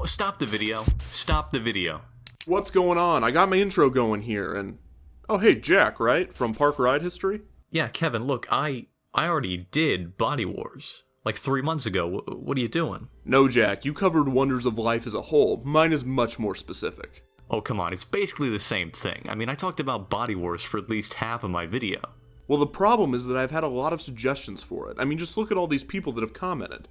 Stop the video. Stop the video. What's going on? I got my intro going here, and... Oh, hey, Jack, right? From Park Ride History? Yeah, Kevin, look, I already did Body Wars. Like 3 months ago. What are you doing? No, Jack, you covered Wonders of Life as a whole. Mine is much more specific. Oh, come on, it's basically the same thing. I mean, I talked about Body Wars for at least half of my video. Well, the problem is that I've had a lot of suggestions for it. I mean, just look at all these people that have commented.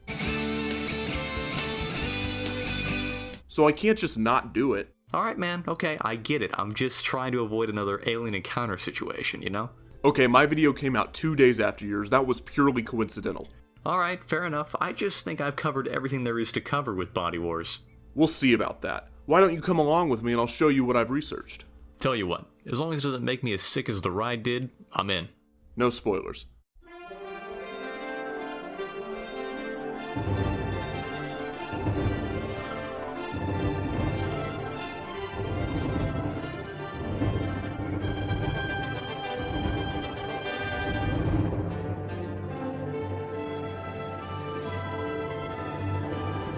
So I can't just not do it. Alright, man, okay, I get it. I'm just trying to avoid another alien encounter situation, you know? Okay, my video came out 2 days after yours. That was purely coincidental. Alright, fair enough. I just think I've covered everything there is to cover with Body Wars. We'll see about that. Why don't you come along with me and I'll show you what I've researched. Tell you what, as long as it doesn't make me as sick as the ride did, I'm in. No spoilers.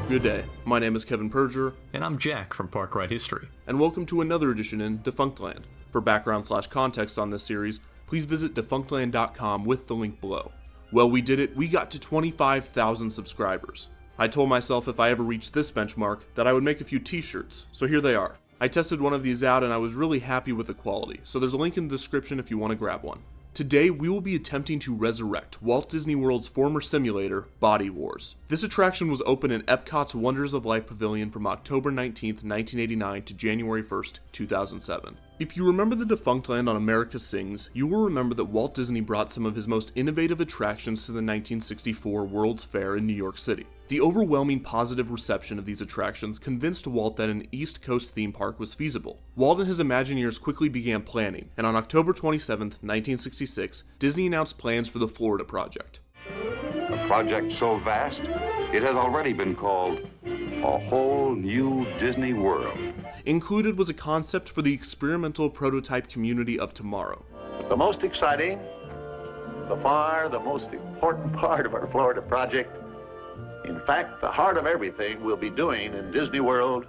Good day, my name is Kevin Perger. And I'm Jack from Park Ride History. And welcome to another edition in Defunctland. For background/context on this series, please visit defunctland.com with the link below. Well, we did it. We got to 25,000 subscribers. I told myself if I ever reached this benchmark that I would make a few t-shirts, so here they are. I tested one of these out and I was really happy with the quality, so there's a link in the description if you want to grab one. Today, we will be attempting to resurrect Walt Disney World's former simulator, Body Wars. This attraction was open in Epcot's Wonders of Life Pavilion from October 19th, 1989 to January 1st, 2007. If you remember the Defunctland on America Sings, you will remember that Walt Disney brought some of his most innovative attractions to the 1964 World's Fair in New York City. The overwhelming positive reception of these attractions convinced Walt that an East Coast theme park was feasible. Walt and his Imagineers quickly began planning, and on October 27, 1966, Disney announced plans for the Florida project. A project so vast, it has already been called a whole new Disney World. Included was a concept for the experimental prototype community of tomorrow. The most exciting, the most important part of our Florida project, in fact, the heart of everything we'll be doing in Disney World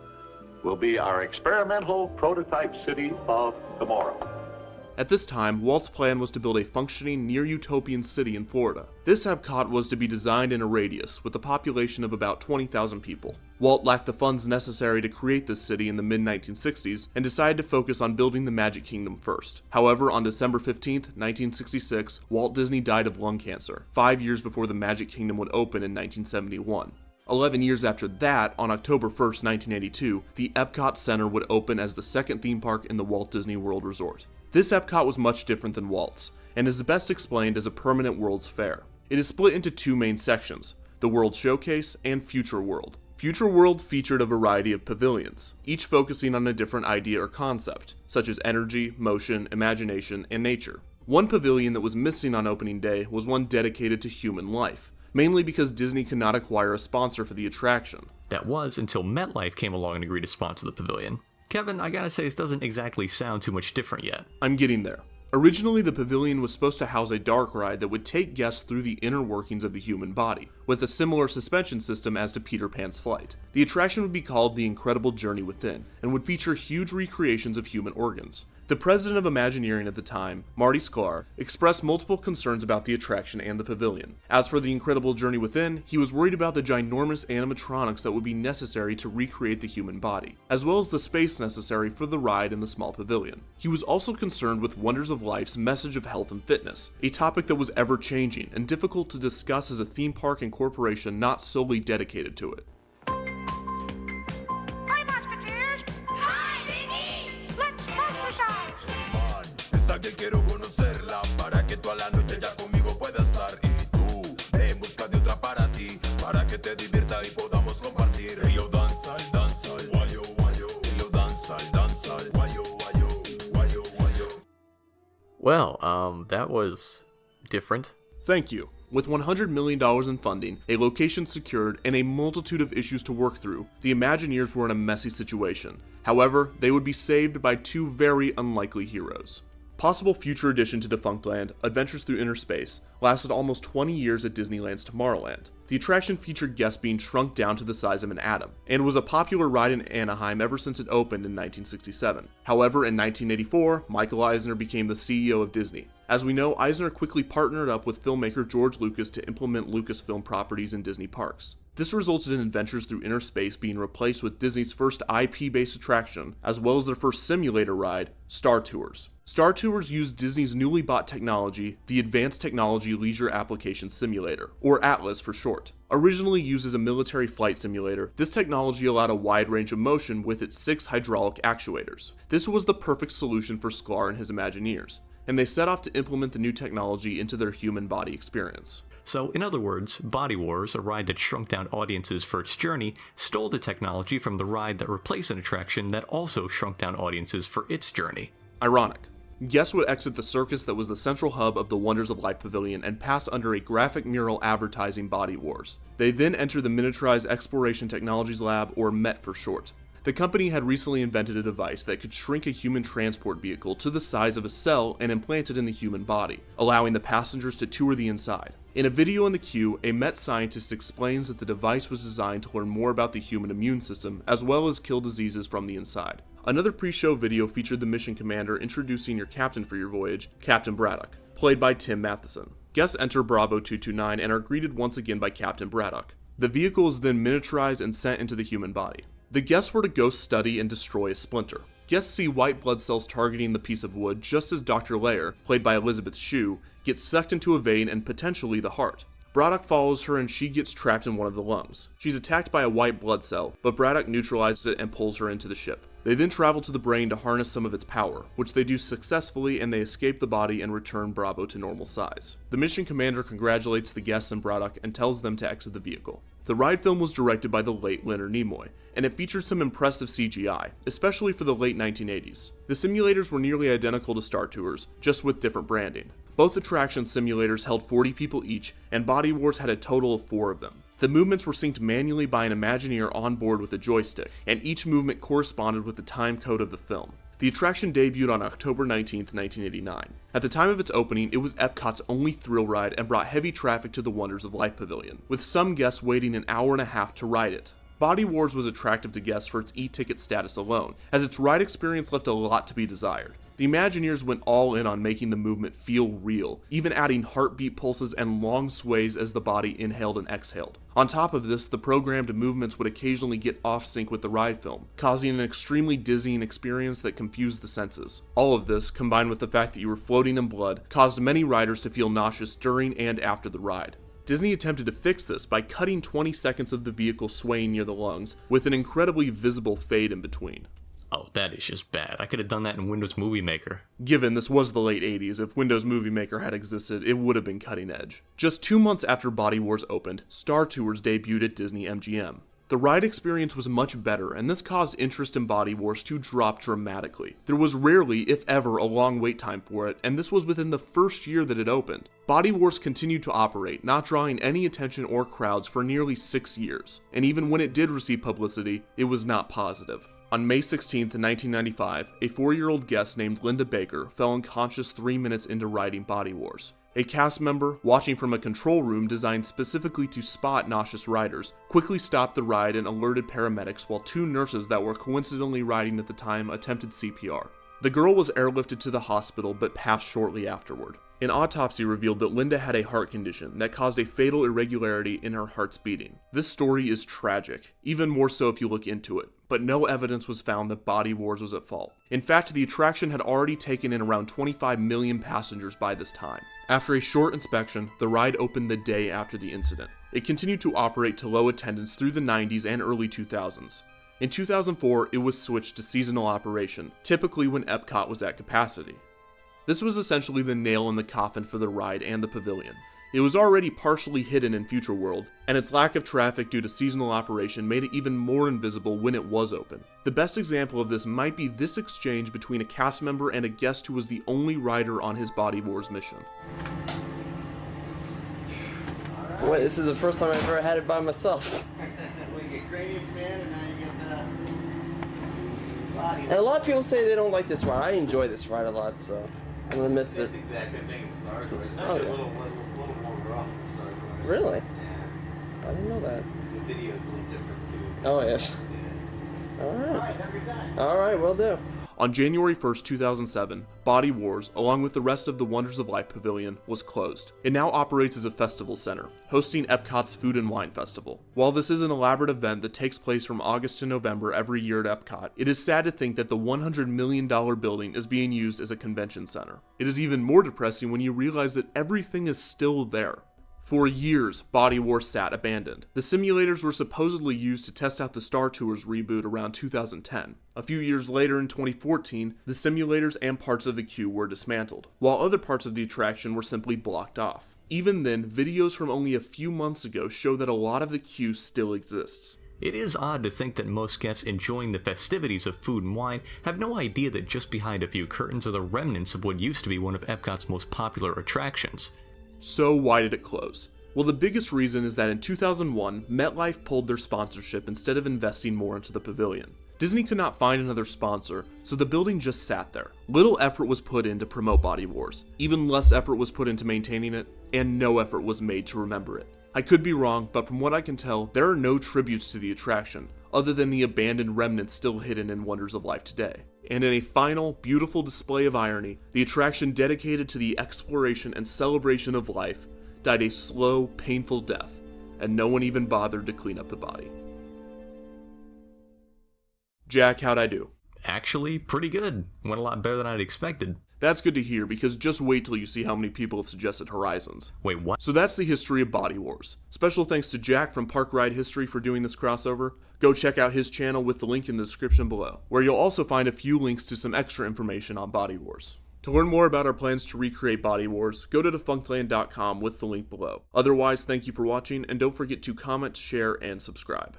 will be our experimental prototype city of tomorrow. At this time, Walt's plan was to build a functioning near-utopian city in Florida. This Epcot was to be designed in a radius, with a population of about 20,000 people. Walt lacked the funds necessary to create this city in the mid-1960s, and decided to focus on building the Magic Kingdom first. However, on December 15, 1966, Walt Disney died of lung cancer, 5 years before the Magic Kingdom would open in 1971. 11 years after that, on October 1st, 1982, the Epcot Center would open as the second theme park in the Walt Disney World Resort. This Epcot was much different than Walt's, and is best explained as a permanent World's Fair. It is split into two main sections, the World Showcase and Future World. Future World featured a variety of pavilions, each focusing on a different idea or concept, such as energy, motion, imagination, and nature. One pavilion that was missing on opening day was one dedicated to human life, mainly because Disney could not acquire a sponsor for the attraction. That was until MetLife came along and agreed to sponsor the pavilion. Kevin, I gotta say, this doesn't exactly sound too much different yet. I'm getting there. Originally, the pavilion was supposed to house a dark ride that would take guests through the inner workings of the human body, with a similar suspension system as to Peter Pan's flight. The attraction would be called The Incredible Journey Within, and would feature huge recreations of human organs. The president of Imagineering at the time, Marty Sklar, expressed multiple concerns about the attraction and the pavilion. As for The Incredible Journey Within, he was worried about the ginormous animatronics that would be necessary to recreate the human body, as well as the space necessary for the ride in the small pavilion. He was also concerned with Wonders of Life's message of health and fitness, a topic that was ever-changing and difficult to discuss as a theme park and corporation not solely dedicated to it. Hi, Musketeers! Hi, Biggie! Let's MOUSERCISE! Esa que quiero conocerla para que toda la noche ya conmigo pueda estar y tú ve en busca de otra para ti para que te divierta y podamos compartir. Ello danza, wayo, wayo. Ello danza, wayo, wayo, wayo, wayo. Well, that was different. Thank you. With $100 million in funding, a location secured, and a multitude of issues to work through, the Imagineers were in a messy situation. However, they would be saved by two very unlikely heroes. Possible future addition to Defunctland, Adventures Through Inner Space, lasted almost 20 years at Disneyland's Tomorrowland. The attraction featured guests being shrunk down to the size of an atom, and was a popular ride in Anaheim ever since it opened in 1967. However, in 1984, Michael Eisner became the CEO of Disney. As we know, Eisner quickly partnered up with filmmaker George Lucas to implement Lucasfilm properties in Disney parks. This resulted in Adventures Through Inner Space being replaced with Disney's first IP-based attraction, as well as their first simulator ride, Star Tours. Star Tours used Disney's newly bought technology, the Advanced Technology Leisure Application Simulator, or ATLAS for short. Originally used as a military flight simulator, this technology allowed a wide range of motion with its 6 hydraulic actuators. This was the perfect solution for Sklar and his Imagineers, and they set off to implement the new technology into their human body experience. So, in other words, Body Wars, a ride that shrunk down audiences for its journey, stole the technology from the ride that replaced an attraction that also shrunk down audiences for its journey. Ironic. Guests would exit the circus that was the central hub of the Wonders of Life Pavilion and pass under a graphic mural advertising Body Wars. They then enter the Miniaturized Exploration Technologies Lab, or MET for short. The company had recently invented a device that could shrink a human transport vehicle to the size of a cell and implant it in the human body, allowing the passengers to tour the inside. In a video in the queue, a Met scientist explains that the device was designed to learn more about the human immune system, as well as kill diseases from the inside. Another pre-show video featured the mission commander introducing your captain for your voyage, Captain Braddock, played by Tim Matheson. Guests enter Bravo 229 and are greeted once again by Captain Braddock. The vehicle is then miniaturized and sent into the human body. The guests were to go study and destroy a splinter. Guests see white blood cells targeting the piece of wood just as Dr. Lair, played by Elizabeth Shue, gets sucked into a vein and potentially the heart. Braddock follows her and she gets trapped in one of the lungs. She's attacked by a white blood cell, but Braddock neutralizes it and pulls her into the ship. They then travel to the brain to harness some of its power, which they do successfully, and they escape the body and return Bravo to normal size. The mission commander congratulates the guests and Braddock and tells them to exit the vehicle. The ride film was directed by the late Leonard Nimoy, and it featured some impressive CGI, especially for the late 1980s. The simulators were nearly identical to Star Tours, just with different branding. Both attraction simulators held 40 people each, and Body Wars had a total of 4 of them. The movements were synced manually by an Imagineer on board with a joystick, and each movement corresponded with the time code of the film. The attraction debuted on October 19, 1989. At the time of its opening, it was Epcot's only thrill ride and brought heavy traffic to the Wonders of Life Pavilion, with some guests waiting an hour and a half to ride it. Body Wars was attractive to guests for its e-ticket status alone, as its ride experience left a lot to be desired. The Imagineers went all in on making the movement feel real, even adding heartbeat pulses and long sways as the body inhaled and exhaled. On top of this, the programmed movements would occasionally get off sync with the ride film, causing an extremely dizzying experience that confused the senses. All of this, combined with the fact that you were floating in blood, caused many riders to feel nauseous during and after the ride. Disney attempted to fix this by cutting 20 seconds of the vehicle swaying near the lungs, with an incredibly visible fade in between. Oh, that is just bad. I could have done that in Windows Movie Maker. Given this was the late 80s, if Windows Movie Maker had existed, it would have been cutting edge. Just 2 months after Body Wars opened, Star Tours debuted at Disney MGM. The ride experience was much better, and this caused interest in Body Wars to drop dramatically. There was rarely, if ever, a long wait time for it, and this was within the first year that it opened. Body Wars continued to operate, not drawing any attention or crowds for nearly 6 years, and even when it did receive publicity, it was not positive. On May 16, 1995, a 4-year-old guest named Linda Baker fell unconscious 3 minutes into riding Body Wars. A cast member, watching from a control room designed specifically to spot nauseous riders, quickly stopped the ride and alerted paramedics while 2 nurses that were coincidentally riding at the time attempted CPR. The girl was airlifted to the hospital but passed shortly afterward. An autopsy revealed that Linda had a heart condition that caused a fatal irregularity in her heart's beating. This story is tragic, even more so if you look into it, but no evidence was found that Body Wars was at fault. In fact, the attraction had already taken in around 25 million passengers by this time. After a short inspection, the ride opened the day after the incident. It continued to operate to low attendance through the 90s and early 2000s. In 2004, it was switched to seasonal operation, typically when Epcot was at capacity. This was essentially the nail in the coffin for the ride and the pavilion. It was already partially hidden in Future World, and its lack of traffic due to seasonal operation made it even more invisible when it was open. The best example of this might be this exchange between a cast member and a guest who was the only rider on his Body Wars mission. Wait, this is the first time I've ever had it by myself. We get Cranium Fan and now you get Body. And a lot of people say they don't like this ride. I enjoy this ride a lot, so. I'm gonna miss it. It's the exact same thing as Star Wars. It's Oh, actually yeah. a little more rough than Star Wars. Really? Yeah. I didn't know that. The video is a little different too. Oh, yes. Yeah. Alright. Alright, will do. On January 1st, 2007, Body Wars, along with the rest of the Wonders of Life Pavilion, was closed. It now operates as a festival center, hosting Epcot's Food and Wine Festival. While this is an elaborate event that takes place from August to November every year at Epcot, it is sad to think that the $100 million building is being used as a convention center. It is even more depressing when you realize that everything is still there. For years, Body Wars sat abandoned. The simulators were supposedly used to test out the Star Tours reboot around 2010. A few years later in 2014, the simulators and parts of the queue were dismantled, while other parts of the attraction were simply blocked off. Even then, videos from only a few months ago show that a lot of the queue still exists. It is odd to think that most guests enjoying the festivities of food and wine have no idea that just behind a few curtains are the remnants of what used to be one of Epcot's most popular attractions. So why did it close? Well, the biggest reason is that in 2001, MetLife pulled their sponsorship instead of investing more into the pavilion. Disney could not find another sponsor, so the building just sat there. Little effort was put in to promote Body Wars, even less effort was put into maintaining it, and no effort was made to remember it. I could be wrong, but from what I can tell, there are no tributes to the attraction, other than the abandoned remnants still hidden in Wonders of Life today. And in a final, beautiful display of irony, the attraction dedicated to the exploration and celebration of life died a slow, painful death, and no one even bothered to clean up the body. Jack, how'd I do? Actually, pretty good. Went a lot better than I'd expected. That's good to hear, because just wait till you see how many people have suggested Horizons. Wait, what? So that's the history of Body Wars. Special thanks to Jack from Park Ride History for doing this crossover. Go check out his channel with the link in the description below, where you'll also find a few links to some extra information on Body Wars. To learn more about our plans to recreate Body Wars, go to defunctland.com with the link below. Otherwise, thank you for watching, and don't forget to comment, share, and subscribe.